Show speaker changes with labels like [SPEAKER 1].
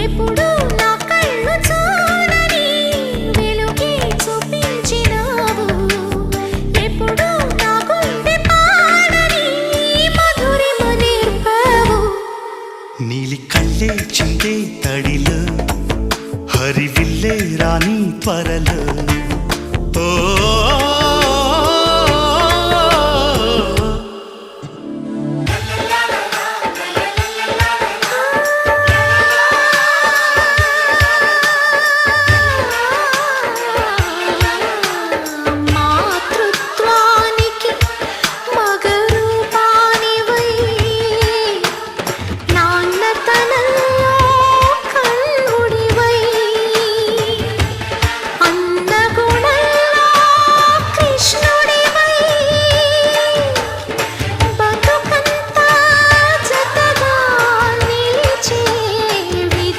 [SPEAKER 1] ఎప్పుడు నా కళ్ళు చూడని వెలుగే చూపించినావు ఎప్పుడు నా గుండె పాడని మధురిమ నేర్పావు
[SPEAKER 2] నీలి కళ్ళే చిందే తడిలో హరివిల్లే రాణి త్వరలో ఓ